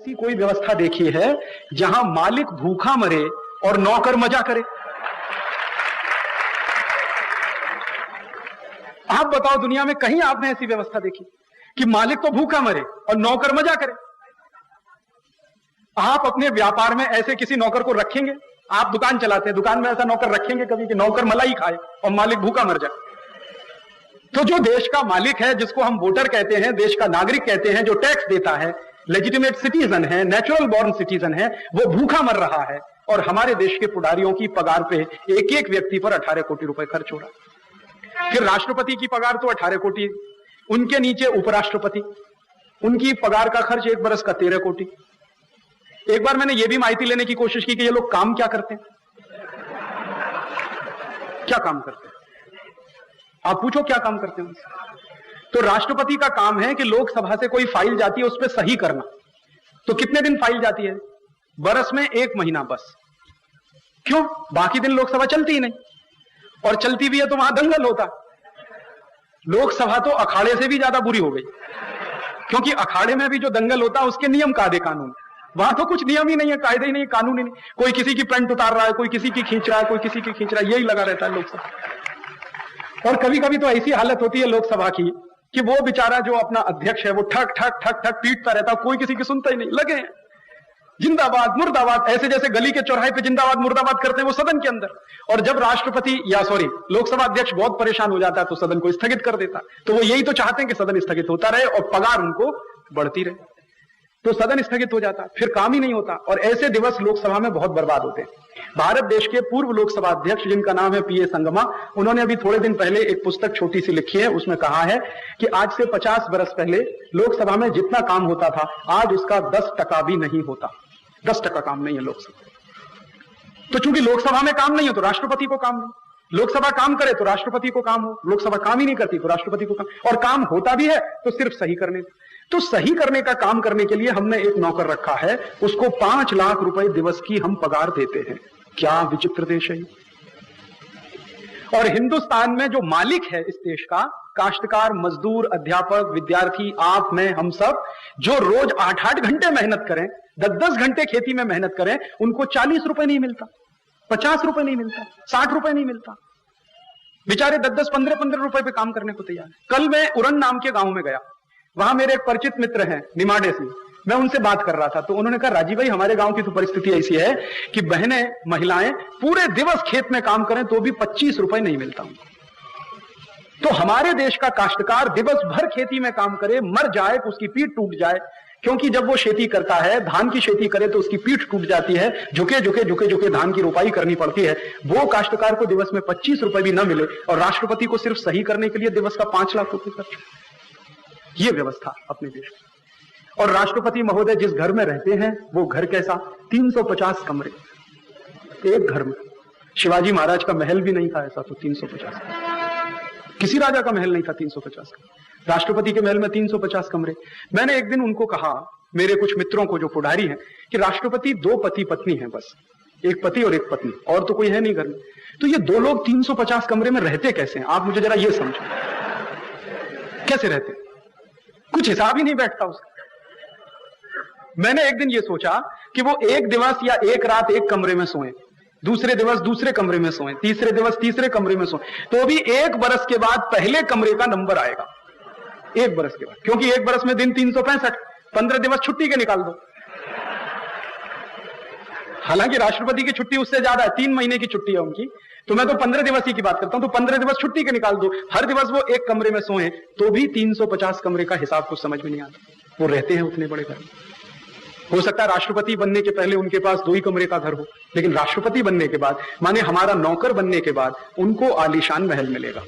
ऐसी कोई व्यवस्था देखी है जहां मालिक भूखा मरे और नौकर मजा करे? आप बताओ, दुनिया में कहीं आपने ऐसी व्यवस्था देखी कि मालिक तो भूखा मरे और नौकर मजा करे? आप अपने व्यापार में ऐसे किसी नौकर को रखेंगे? आप दुकान चलाते हैं, दुकान में ऐसा नौकर रखेंगे कभी कि नौकर मलाई खाए और मालिक भूखा मर जाए? तो जो देश का मालिक है, जिसको हम वोटर कहते हैं, देश का नागरिक कहते हैं, जो टैक्स देता है, लेजिटिमेट सिटीजन है, नेचुरल बॉर्न सिटीजन है, वो भूखा मर रहा है और हमारे देश के पुडारियों की पगार पे एक एक व्यक्ति पर 18 कोटी रुपए खर्च हो रहा है। फिर राष्ट्रपति की पगार तो 18 कोटी, उनके नीचे उपराष्ट्रपति, उनकी पगार का खर्च एक बरस का 13 कोटी। एक बार मैंने यह भी माहिती लेने की कोशिश की कि ये लोग काम क्या करते हैं, क्या काम करते हैं? आप पूछो क्या काम करते हैं उनसे। तो राष्ट्रपति का काम है कि लोकसभा से कोई फाइल जाती है उस पर सही करना। तो कितने दिन फाइल जाती है? बरस में 1 महीना बस। क्यों? बाकी दिन लोकसभा चलती ही नहीं, और चलती भी है तो वहां दंगल होता। लोकसभा तो अखाड़े से भी ज्यादा बुरी हो गई, क्योंकि अखाड़े में भी जो दंगल होता है उसके नियम कायदे कानून, वहां तो कुछ नियम ही नहीं है, कायदे ही नहीं, कानून ही नहीं। कोई किसी की पैंट उतार रहा है, कोई किसी की खींच रहा है, कोई किसी की खींच रहा है, यही लगा रहता है लोकसभा। और कभी कभी तो ऐसी हालत होती है लोकसभा की कि वो बेचारा जो अपना अध्यक्ष है वो ठक ठक ठक ठक पीटता रहता, कोई किसी की सुनता ही नहीं। लगे हैं जिंदाबाद मुर्दाबाद, ऐसे जैसे गली के चौराहे पे जिंदाबाद मुर्दाबाद करते हैं वो सदन के अंदर। और जब राष्ट्रपति लोकसभा अध्यक्ष बहुत परेशान हो जाता है तो सदन को स्थगित कर देता। तो वो यही तो चाहते हैं कि सदन स्थगित होता रहे और पगार उनको बढ़ती रहे। तो सदन स्थगित हो जाता, फिर काम ही नहीं होता, और ऐसे दिवस लोकसभा में बहुत बर्बाद होते हैं। भारत देश के पूर्व लोकसभा अध्यक्ष, जिनका नाम है पीए संगमा, उन्होंने अभी थोड़े दिन पहले एक पुस्तक छोटी सी लिखी है। उसमें कहा है कि आज से 50 बरस पहले लोकसभा में जितना काम होता था आज उसका 10% भी नहीं होता। 10% काम नहीं है लोकसभा। तो चूंकि लोकसभा में काम नहीं हो तो राष्ट्रपति को काम नहीं, लोकसभा काम करे तो राष्ट्रपति को काम हो, लोकसभा काम ही नहीं करती तो राष्ट्रपति को काम, और काम होता भी है तो सिर्फ सही करने। तो सही करने का काम करने के लिए हमने एक नौकर रखा है, उसको 5 लाख रुपए दिवस की हम पगार देते हैं। क्या विचित्र देश है। और हिंदुस्तान में जो मालिक है इस देश का, काश्तकार, मजदूर, अध्यापक, विद्यार्थी, आप, मैं, हम सब, जो रोज 8-8 घंटे मेहनत करें, 10-10 घंटे खेती में मेहनत करें, उनको 40 रुपए नहीं मिलता, 50 रुपए नहीं मिलता, 60 रुपए नहीं मिलता। बेचारे 10-10, 15-15 रुपए पे काम करने को तैयार है। कल मैं उरन नाम के गांव में गया, वहां मेरे एक परिचित मित्र हैं निमाड़े से, मैं उनसे बात कर रहा था तो उन्होंने कहा, राजीव भाई हमारे गांव की तो परिस्थिति ऐसी है कि बहनें, महिलाएं पूरे दिवस खेत में काम करें तो भी 25 रुपए नहीं मिलता उनको। तो हमारे देश का काश्तकार दिवस भर खेती में काम करे, मर जाए तो उसकी पीठ टूट जाए, क्योंकि जब वो खेती करता है, धान की खेती करे तो उसकी पीठ टूट जाती है, झुके झुके झुके झुके धान की रोपाई करनी पड़ती है। वो काश्तकार को दिवस में 25 रुपए भी न मिले और राष्ट्रपति को सिर्फ सही करने के लिए दिवस का 5 लाख रुपए खर्च। ये व्यवस्था अपने देश में। और राष्ट्रपति महोदय जिस घर में रहते हैं वो घर कैसा? 350 कमरे एक घर में। शिवाजी महाराज का महल भी नहीं था ऐसा, तो 350, किसी राजा का महल नहीं था 350 कमरे। राष्ट्रपति के महल में 350 कमरे। मैंने एक दिन उनको कहा, मेरे कुछ मित्रों को जो पुडारी हैं, कि राष्ट्रपति 2 पति पत्नी हैं बस, एक पति और एक पत्नी, और तो कोई है नहीं घर में। तो ये 2 लोग 350 कमरे में रहते कैसे हैं? आप मुझे जरा ये समझो, कैसे रहते? कुछ हिसाब ही नहीं बैठता उसका। मैंने एक दिन ये सोचा कि वो एक दिवस या एक रात एक कमरे में सोए, दूसरे दिवस दूसरे कमरे में सोए, तीसरे दिवस तीसरे कमरे में सोए, तो भी 1 बरस के बाद पहले कमरे का नंबर आएगा। 1 बरस के बाद, क्योंकि 1 बरस में दिन 365, 15 दिवस छुट्टी के निकाल दो। हालांकि राष्ट्रपति की छुट्टी उससे ज्यादा है, 3 महीने की छुट्टी है उनकी, तो मैं तो 15 दिवस ही की बात करता हूं। तो 15 दिवस छुट्टी के निकाल दो, हर दिवस वो एक कमरे में सोए, तो भी 350 कमरे का हिसाब कुछ समझ में नहीं आता। वो रहते हैं उतने बड़े घर में। हो सकता है राष्ट्रपति बनने के पहले उनके पास 2 ही कमरे का घर हो, लेकिन राष्ट्रपति बनने के बाद, माने हमारा नौकर बनने के बाद, उनको आलीशान महल मिलेगा।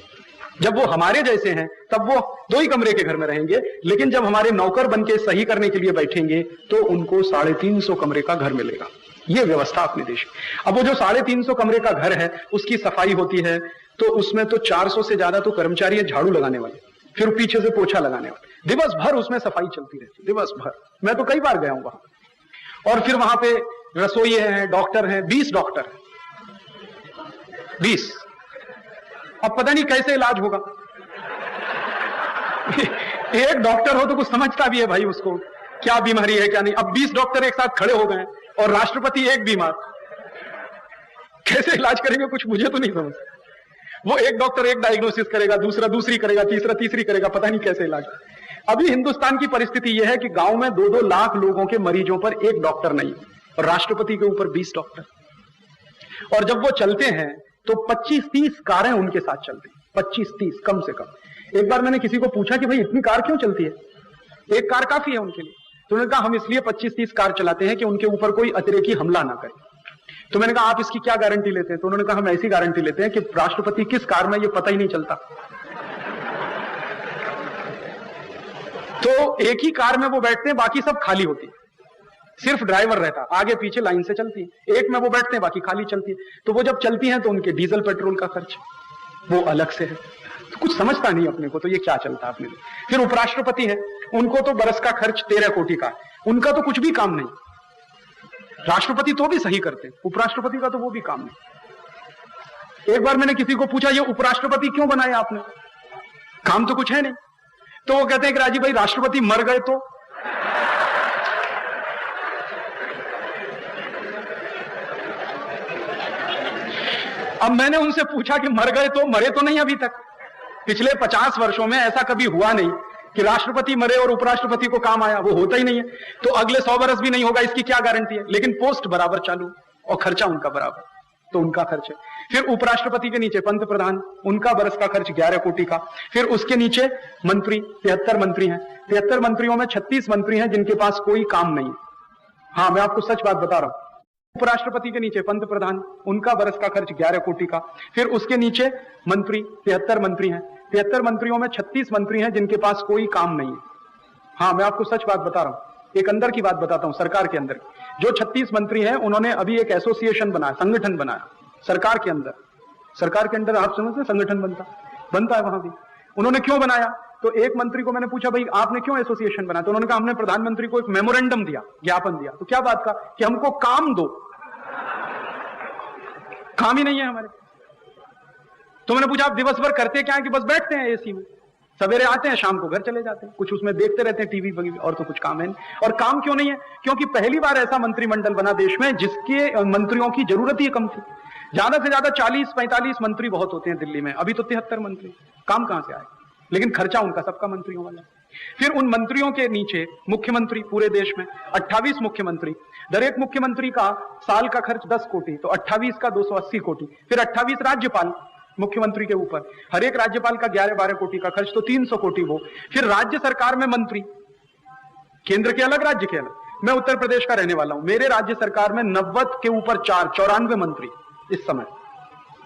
जब वो हमारे जैसे हैं तब वो 2 ही कमरे के घर में रहेंगे, लेकिन जब हमारे नौकर बन के सही करने के लिए बैठेंगे तो उनको 350 कमरे का घर मिलेगा। ये व्यवस्था अपने देश में। अब वो जो 350 कमरे का घर है उसकी सफाई होती है, तो उसमें तो 400 से ज्यादा तो कर्मचारी है झाड़ू लगाने वाले, फिर पीछे से पोछा लगाने वाले, दिवस भर उसमें सफाई चलती रहती है, दिवस भर। मैं तो कई बार गया हूं वहां। और फिर वहां पे रसोई हैं, डॉक्टर हैं, 20 डॉक्टर हैं, 20। अब पता नहीं कैसे इलाज होगा। एक डॉक्टर हो तो कुछ समझता भी है भाई उसको क्या बीमारी है क्या नहीं। अब 20 डॉक्टर एक साथ खड़े हो गए और राष्ट्रपति एक बीमार, कैसे इलाज करेंगे कुछ मुझे तो नहीं समझ। वो एक डॉक्टर एक डायग्नोसिस करेगा, दूसरा दूसरी करेगा, तीसरा तीसरी करेगा, पता नहीं कैसे इलाज। अभी हिंदुस्तान की परिस्थिति यह है कि गांव में 2-2 लाख लोगों के मरीजों पर एक डॉक्टर नहीं और राष्ट्रपति के ऊपर 20 डॉक्टर। और जब वो चलते हैं तो 25-30 कारें उनके साथ चलती, 25-30 कम से कम। एक बार मैंने किसी को पूछा कि भाई इतनी कार क्यों चलती है, एक कार काफी है उनके लिए। तो उन्होंने कहा हम इसलिए 25-30 कार चलाते हैं कि उनके ऊपर कोई अतिरेकी हमला ना करे। तो मैंने कहा आप इसकी क्या गारंटी लेते हैं? तो उन्होंने कहा हम ऐसी गारंटी लेते हैं कि राष्ट्रपति किस कार में ये पता ही नहीं चलता। तो एक ही कार में वो बैठते हैं, बाकी सब खाली होती है, सिर्फ ड्राइवर रहता, आगे पीछे लाइन से चलती है। एक में वो बैठते हैं, बाकी खाली चलती है। तो वो जब चलती हैं तो उनके डीजल पेट्रोल का खर्च वो अलग से है। तो कुछ समझता नहीं अपने को, तो ये क्या चलता है अपने लिए। फिर उपराष्ट्रपति है, उनको तो बरस का खर्च 13 कोटि का, उनका तो कुछ भी काम नहीं। राष्ट्रपति तो भी सही करते, उपराष्ट्रपति का तो वो भी काम नहीं। एक बार मैंने किसी को पूछा ये उपराष्ट्रपति क्यों बनाया आपने, काम तो कुछ है नहीं। तो वो कहते हैं कि राजीव भाई राष्ट्रपति मर गए तो। अब मैंने उनसे पूछा कि मर गए तो, मरे तो नहीं अभी तक। पिछले 50 वर्षों में ऐसा कभी हुआ नहीं कि राष्ट्रपति मरे और उपराष्ट्रपति को काम आया, वो होता ही नहीं है। तो अगले 100 वर्ष भी नहीं होगा, इसकी क्या गारंटी है। लेकिन पोस्ट बराबर चालू और खर्चा उनका बराबर, तो उनका खर्च है। फिर उपराष्ट्रपति के नीचे पंत प्रधान, उनका बरस का खर्च 11 कोटि का। फिर उसके नीचे मंत्री, 73 मंत्री हैं। 73 मंत्रियों में 36 मंत्री हैं जिनके पास कोई काम नहीं। हाँ, मैं आपको सच बात बता रहा हूं। उपराष्ट्रपति के नीचे पंत प्रधान, उनका बरस का खर्च 11 कोटि का। फिर उसके नीचे मंत्री, 73 मंत्री हैं। 73 मंत्रियों में 36 मंत्री हैं जिनके पास कोई काम नहीं है। हाँ, मैं आपको सच बात बता रहा हूं। एक अंदर की बात बताता हूं, सरकार के अंदर जो 36 मंत्री हैं उन्होंने अभी एक एसोसिएशन बनाया, संगठन बनाया सरकार के अंदर। सरकार के अंदर आप समझते हैं संगठन बनता है वहां भी। उन्होंने क्यों बनाया? तो एक मंत्री को मैंने पूछा भाई आपने क्यों एसोसिएशन बनाया? तो उन्होंने कहा हमने प्रधानमंत्री को एक मेमोरेंडम दिया, ज्ञापन दिया। तो क्या बात का? कि हमको काम दो, काम ही नहीं है हमारे। तो मैंने पूछा आप दिवस भर करते क्या है? कि बस बैठते हैं एसी में, सवेरे आते हैं शाम को घर चले जाते हैं, कुछ उसमें देखते रहते हैं टीवी वगैरह, और तो कुछ काम है नहीं। और काम क्यों नहीं है? क्योंकि पहली बार ऐसा मंत्रिमंडल बना देश में जिसके मंत्रियों की जरूरत ही कम थी। ज्यादा से ज्यादा 40-45 मंत्री बहुत होते हैं दिल्ली में, अभी तो 73 मंत्री। काम कहां से आए? लेकिन खर्चा उनका सबका मंत्रियों वाला। फिर उन मंत्रियों के नीचे मुख्यमंत्री, पूरे देश में 28 मुख्यमंत्री। दर एक मुख्यमंत्री का साल का खर्च 10 कोटि, तो 28 का 280 कोटि। फिर 28 राज्यपाल मुख्यमंत्री के ऊपर, हर एक राज्यपाल का 11-12 कोटि का खर्च, तो 300 कोटि वो। फिर राज्य सरकार में मंत्री, केंद्र के अलग राज्य के अलग। मैं उत्तर प्रदेश का रहने वाला हूं, मेरे राज्य सरकार में 90 के ऊपर 94 मंत्री इस समय,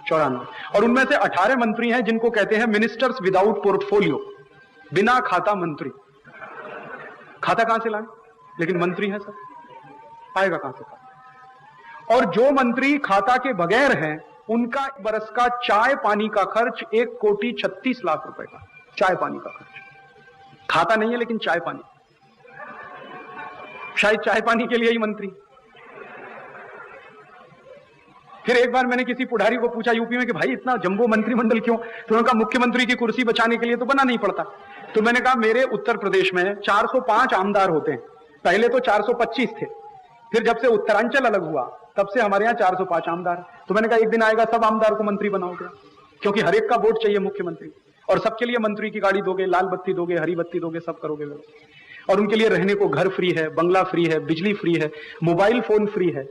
94। और उनमें से 18 मंत्री हैं जिनको कहते हैं मिनिस्टर्स विदाउट पोर्टफोलियो, बिना खाता मंत्री। खाता कहां से लाए? लेकिन मंत्री है सर, आएगा कहां से? और जो मंत्री खाता के बगैर हैं उनका बरस का चाय पानी का खर्च 1 कोटि 36 लाख रुपए का, चाय पानी का खर्च। खाता नहीं है लेकिन चाय पानी, शायद चाय पानी के लिए ही मंत्री। फिर एक बार मैंने किसी पुढ़ारी को पूछा यूपी में कि भाई इतना जंबो मंत्रिमंडल क्यों? तो उन्होंने कहा मुख्यमंत्री की कुर्सी बचाने के लिए तो बना नहीं पड़ता। तो मैंने कहा मेरे उत्तर प्रदेश में 405 आमदार होते हैं, पहले तो 425 थे, फिर जब से उत्तरांचल अलग हुआ तब से हमारे यहाँ 405 आमदार। तो मैंने कहा एक दिन आएगा सब आमदार को मंत्री बनाओगे, क्योंकि हर एक का वोट चाहिए मुख्यमंत्री, और सबके लिए मंत्री की गाड़ी दोगे, लाल बत्ती दोगे, हरी बत्ती दोगे, सब करोगे। और उनके लिए रहने को घर फ्री है, बंगला फ्री है, बिजली फ्री है, मोबाइल फोन फ्री है।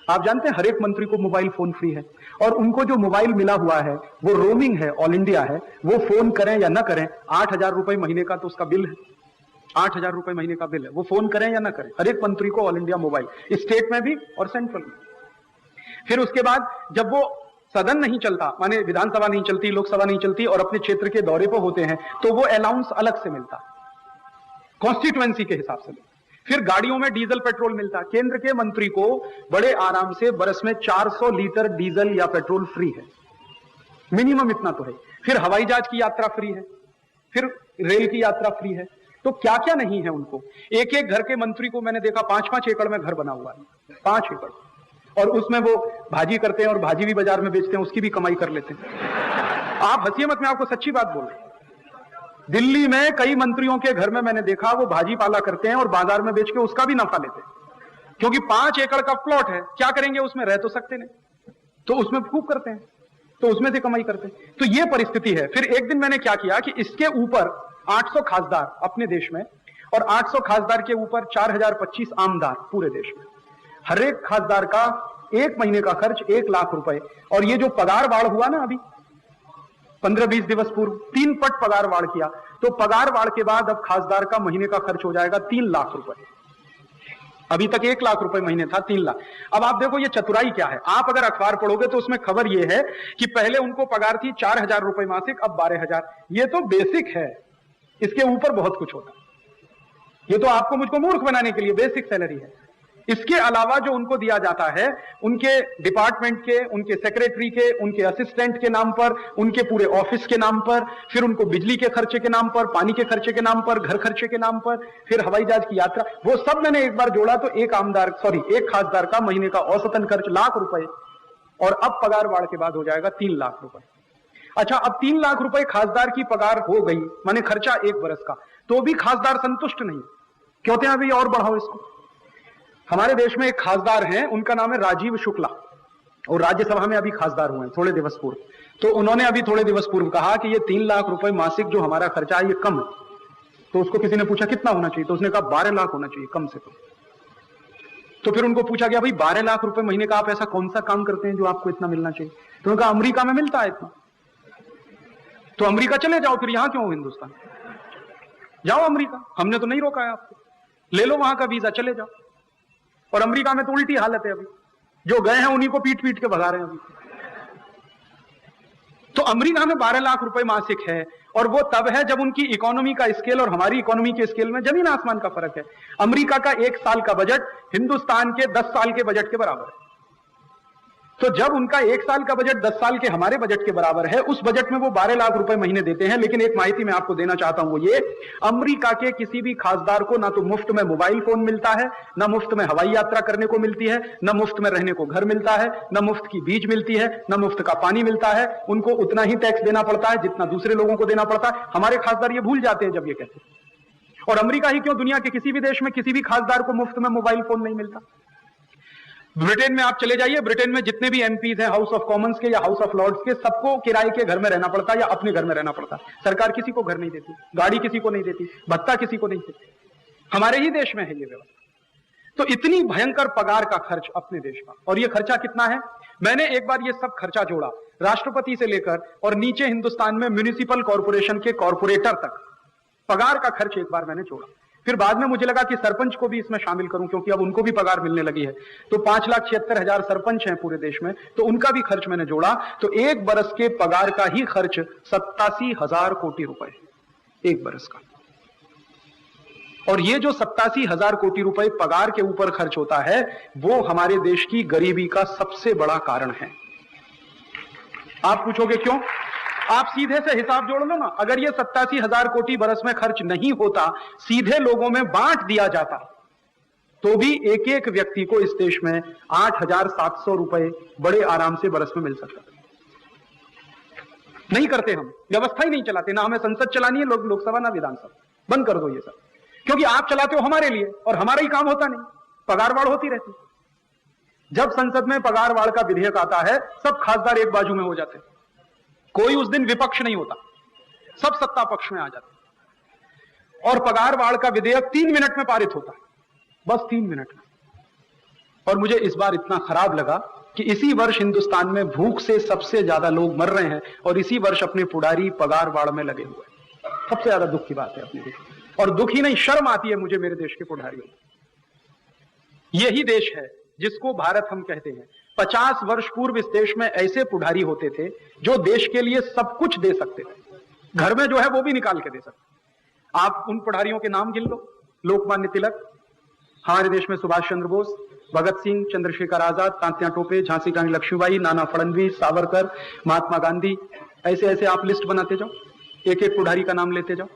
आप जानते हैं हर एक मंत्री को मोबाइल फोन फ्री है। और उनको जो मोबाइल मिला हुआ है वो रोमिंग है, ऑल इंडिया है, वो फोन करें या ना करें 8,000 रुपए महीने का तो उसका बिल है, 8,000 रुपए महीने का बिल है। वो फोन करें या ना करें, हर एक मंत्री को ऑल इंडिया मोबाइल, स्टेट में भी और सेंट्रल में। फिर उसके बाद जब वो सदन नहीं चलता, माने विधानसभा नहीं चलती, लोकसभा नहीं चलती, और अपने क्षेत्र के दौरे पर होते हैं, तो वो अलाउंस अलग से मिलता, कॉन्स्टिट्यूएंसी के हिसाब से। फिर गाड़ियों में डीजल पेट्रोल मिलता। केंद्र के मंत्री को बड़े आराम से बरस में 400 लीटर डीजल या पेट्रोल फ्री है, मिनिमम इतना तो है। फिर हवाई जहाज की यात्रा फ्री है, फिर रेल की यात्रा फ्री है। तो क्या क्या नहीं है उनको। एक एक घर के मंत्री को मैंने देखा 5-5 एकड़ में घर बना हुआ है, 5 एकड़, और उसमें वो भाजी करते हैं और भाजी भी बाजार में बेचते हैं, उसकी भी कमाई कर लेते हैं। आप हंसिए मत, मैं आपको सच्ची बात बोल रहा हूं। दिल्ली में कई मंत्रियों के घर में मैंने देखा वो भाजी पाला करते हैं और बाजार में बेच के उसका भी नफा लेते हैं, क्योंकि 5 एकड़ का प्लॉट है, क्या करेंगे उसमें, रह तो सकते नहीं, तो उसमें खूब करते हैं, तो उसमें से कमाई करते हैं। तो ये परिस्थिति है। फिर एक दिन मैंने क्या किया कि इसके ऊपर 800 खासदार अपने देश में और 800 खासदार के ऊपर 4025 आमदार पूरे देश में, हर एक खासदार का एक महीने का खर्च 1 लाख रुपए। और ये जो पगार बाढ़ हुआ ना अभी 15-20 दिवस पूर्व, 3 पट पगार बाढ़ किया, तो पगार बाढ़ के बाद अब खासदार का महीने का खर्च हो जाएगा 3 लाख रुपए। अभी तक 1 लाख रुपए महीने था, 3 लाख। अब आप देखो ये चतुराई क्या है। आप अगर अखबार पढ़ोगे तो उसमें खबर ये है कि पहले उनको पगार थी 4000 रुपए मासिक, अब 12000। ये तो बेसिक है, इसके ऊपर बहुत कुछ होता है। ये तो आपको मुझको मूर्ख बनाने के लिए बेसिक सैलरी है। इसके अलावा जो उनको दिया जाता है उनके डिपार्टमेंट के, उनके सेक्रेटरी के, उनके असिस्टेंट के नाम पर, उनके पूरे ऑफिस के नाम पर, फिर उनको बिजली के खर्चे के नाम पर, पानी के खर्चे के नाम पर, घर खर्चे के नाम पर, फिर हवाई जहाज की यात्रा, वो सब मैंने एक बार जोड़ा तो एक खासदार का महीने का औसतन खर्च लाख रुपए, और अब पगार बाढ़ के बाद हो जाएगा 3 लाख रुपए। अच्छा, अब 3 लाख रुपए खासदार की पगार हो गई, माने खर्चा 1 बरस का, तो भी खासदार संतुष्ट नहीं, कहते हैं अभी और बढ़ाओ इसको। हमारे देश में एक खासदार हैं, उनका नाम है राजीव शुक्ला, और राज्यसभा में अभी खासदार हुए हैं थोड़े दिवस पूर्व। तो उन्होंने अभी थोड़े दिवस पूर्व कहा कि ये 3 लाख रुपए मासिक जो हमारा खर्चा है ये कम है। तो उसको किसी ने पूछा कितना होना चाहिए, तो उसने कहा 12 लाख होना चाहिए कम से कम। तो फिर उनको पूछा गया भाई 12 लाख रुपए महीने का आप ऐसा कौन सा काम करते हैं जो आपको इतना मिलना चाहिए? तो उन्होंने कहा अमेरिका में मिलता है इतना। तो अमेरिका चले जाओ, फिर यहां क्यों हो हिंदुस्तान? जाओ अमेरिका, हमने तो नहीं रोका है आपको, ले लो वहां का वीजा, चले जाओ। और अमेरिका में तो उल्टी हालत है, अभी जो गए हैं उन्हीं को पीट पीट के भगा रहे हैं अभी। तो अमेरिका में 12 लाख रुपए मासिक है, और वो तब है जब उनकी इकोनॉमी का स्केल और हमारी इकोनॉमी के स्केल में जमीन आसमान का फर्क है। अमेरिका का 1 साल का बजट हिंदुस्तान के 10 साल के बजट के बराबर है। तो जब उनका 1 साल का बजट 10 साल के हमारे बजट के बराबर है, उस बजट में वो 12 लाख रुपए महीने देते हैं। लेकिन एक माहिती मैं आपको देना चाहता हूं, वो ये, अमेरिका के किसी भी खासदार को ना तो मुफ्त में मोबाइल फोन मिलता है, ना मुफ्त में हवाई यात्रा करने को मिलती है, ना मुफ्त में रहने को घर मिलता है, ना मुफ्त की बीज मिलती है, ना मुफ्त का पानी मिलता है। उनको उतना ही टैक्स देना पड़ता है जितना दूसरे लोगों को देना पड़ता है। हमारे खासदार ये भूल जाते हैं जब ये कहते हैं। और अमेरिका ही क्यों, दुनिया के किसी भी देश में किसी भी खासदार को मुफ्त में मोबाइल फोन नहीं मिलता। ब्रिटेन में आप चले जाइए, ब्रिटेन में जितने भी एमपीज हैं हाउस ऑफ कॉमन्स के या हाउस ऑफ लॉर्ड्स के, सबको किराए के घर में रहना पड़ता है या अपने घर में रहना पड़ता है। सरकार किसी को घर नहीं देती, गाड़ी किसी को नहीं देती, भत्ता किसी को नहीं देती। हमारे ही देश में है ये व्यवस्था। तो इतनी भयंकर पगार का खर्च अपने देश का, और ये खर्चा कितना है? मैंने एक बार ये सब खर्चा जोड़ा, राष्ट्रपति से लेकर और नीचे हिंदुस्तान में म्युनिसिपल कॉर्पोरेशन के कॉर्पोरेटर तक पगार का खर्च एक बार मैंने जोड़ा। फिर बाद में मुझे लगा कि सरपंच को भी इसमें शामिल करूं, क्योंकि अब उनको भी पगार मिलने लगी है। तो 5,76,000 सरपंच हैं पूरे देश में, तो उनका भी खर्च मैंने जोड़ा, तो 1 बरस के पगार का ही खर्च 87,000 कोटी रुपए 1 बरस का। और ये जो 87,000 कोटी रुपए पगार के ऊपर खर्च होता है, वो हमारे देश की गरीबी का सबसे बड़ा कारण है। आप पूछोगे क्यों? आप सीधे से हिसाब जोड़ लो ना। अगर ये 87,000 कोटी बरस में खर्च नहीं होता, सीधे लोगों में बांट दिया जाता, तो भी एक एक व्यक्ति को इस देश में 8,700 रुपए बड़े आराम से बरस में मिल सकता। नहीं करते हम, व्यवस्था ही नहीं चलाते, ना हमें संसद चलानी है, लोकसभा ना विधानसभा। बंद कर दो ये सब, क्योंकि आप चलाते हो हमारे लिए और हमारा ही काम होता नहीं, पगारवाड़ होती रहती। जब संसद में पगारवाड़ का विधेयक आता है, सब खासदार एक बाजू में हो जाते, कोई उस दिन विपक्ष नहीं होता, सब सत्ता पक्ष में आ जाते। और पगारवाड़ का विधेयक 3 मिनट में पारित होता है, बस 3 मिनट में। और मुझे इस बार इतना खराब लगा कि इसी वर्ष हिंदुस्तान में भूख से सबसे ज्यादा लोग मर रहे हैं, और इसी वर्ष अपने पुडारी पगारवाड़ में लगे हुए हैं। सबसे ज्यादा दुख की बात है अपने देश, और दुख ही नहीं, शर्म आती है मुझे मेरे देश के पुडारियों। यही देश है जिसको भारत हम कहते हैं। 50 वर्ष पूर्व इस देश में ऐसे पुढारी होते थे जो देश के लिए सब कुछ दे सकते थे, घर में जो है वो भी निकाल के दे सकते। आप उन पुढारियों के नाम गिन लो। लोकमान्य तिलक, हमारे देश में सुभाष चंद्र बोस, भगत सिंह, चंद्रशेखर आजाद, तात्या टोपे, झांसी रानी लक्ष्मीबाई, नाना फडणवीस, सावरकर, महात्मा गांधी, ऐसे ऐसे आप लिस्ट बनाते जाओ, एक एक पुढारी का नाम लेते जाओ।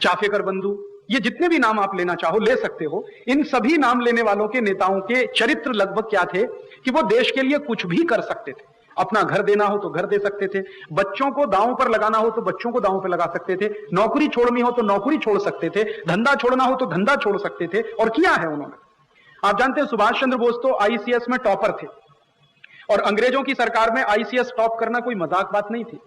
चाफेकर बंधु, ये जितने भी नाम आप लेना चाहो ले सकते हो। इन सभी नाम लेने वालों के नेताओं के चरित्र लगभग क्या थे कि वो देश के लिए कुछ भी कर सकते थे। अपना घर देना हो तो घर दे सकते थे, बच्चों को दांव पर लगाना हो तो बच्चों को दांव पर लगा सकते थे, नौकरी छोड़नी हो तो नौकरी छोड़ सकते थे, धंधा छोड़ना हो तो धंधा छोड़ सकते थे, और किया है उन्होंने। आप जानते हैं सुभाष चंद्र बोस तो आईसीएस में टॉपर थे, और अंग्रेजों की सरकार में आईसीएस टॉप करना कोई मजाक बात नहीं थी।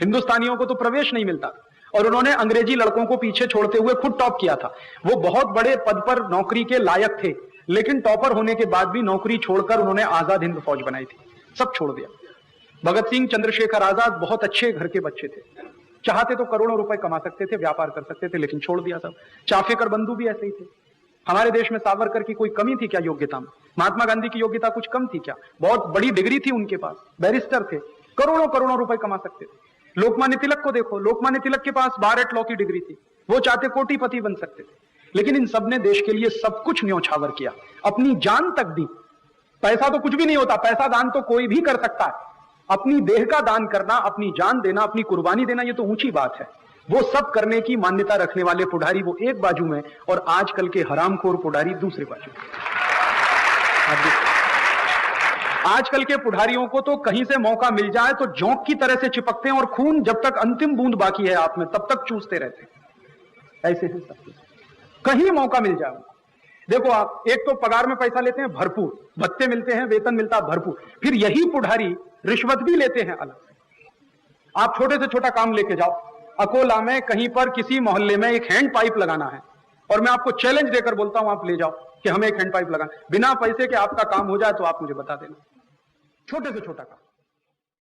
हिंदुस्तानियों को तो प्रवेश नहीं मिलता, और उन्होंने अंग्रेजी लड़कों को पीछे छोड़ते हुए खुद टॉप किया था। वो बहुत बड़े पद पर नौकरी के लायक थे, लेकिन टॉपर होने के बाद भी नौकरी छोड़कर उन्होंने आजाद हिंद फौज बनाई थी, सब छोड़ दिया। भगत सिंह, चंद्रशेखर आजाद बहुत अच्छे घर के बच्चे थे, चाहते तो करोड़ों रुपए कमा सकते थे, व्यापार कर सकते थे, लेकिन छोड़ दिया सब। चाफेकर बंधु भी ऐसे ही थे। हमारे देश में सावरकर की कोई कमी थी क्या योग्यता में? महात्मा गांधी की योग्यता कुछ कम थी क्या? बहुत बड़ी डिग्री थी उनके पास, बैरिस्टर थे, करोड़ों करोड़ों रुपए कमा सकते थे। लोकमान्य तिलक को देखो, लोकमान्य तिलक के पास बार एट लॉ की डिग्री थी, वो चाहते कोटिपति बन सकते थे, लेकिन इन सब ने देश के लिए सब कुछ न्योछावर किया, अपनी जान तक दी। पैसा तो कुछ भी नहीं होता, पैसा दान तो कोई भी कर सकता है, अपनी देह का दान करना, अपनी जान देना, अपनी कुर्बानी देना, ये तो ऊंची बात है। वो सब करने की मान्यता रखने वाले पुढ़ारी वो एक बाजू में, और आजकल के हरामखोर पुढ़ारी दूसरे बाजू में। आजकल के पुढ़ारियों को तो कहीं से मौका मिल जाए तो जोंक की तरह से चिपकते हैं, और खून जब तक अंतिम बूंद बाकी है आप में तब तक चूसते रहते हैं। ऐसे हैं सब, कहीं मौका मिल जाए। देखो आप, एक तो पगार में पैसा लेते हैं भरपूर, भत्ते मिलते हैं, वेतन मिलता है भरपूर, फिर यही पुढ़ारी रिश्वत भी लेते हैं अलग से। आप छोटे से छोटा काम लेके जाओ, अकोला में कहीं पर किसी मोहल्ले में एक हैंड पाइप लगाना है, और मैं आपको चैलेंज देकर बोलता हूं आप ले जाओ कि हमें एक हैंड पाइप लगाना, बिना पैसे के आपका काम हो जाए तो आप मुझे बता देना, छोटे से छोटा काम।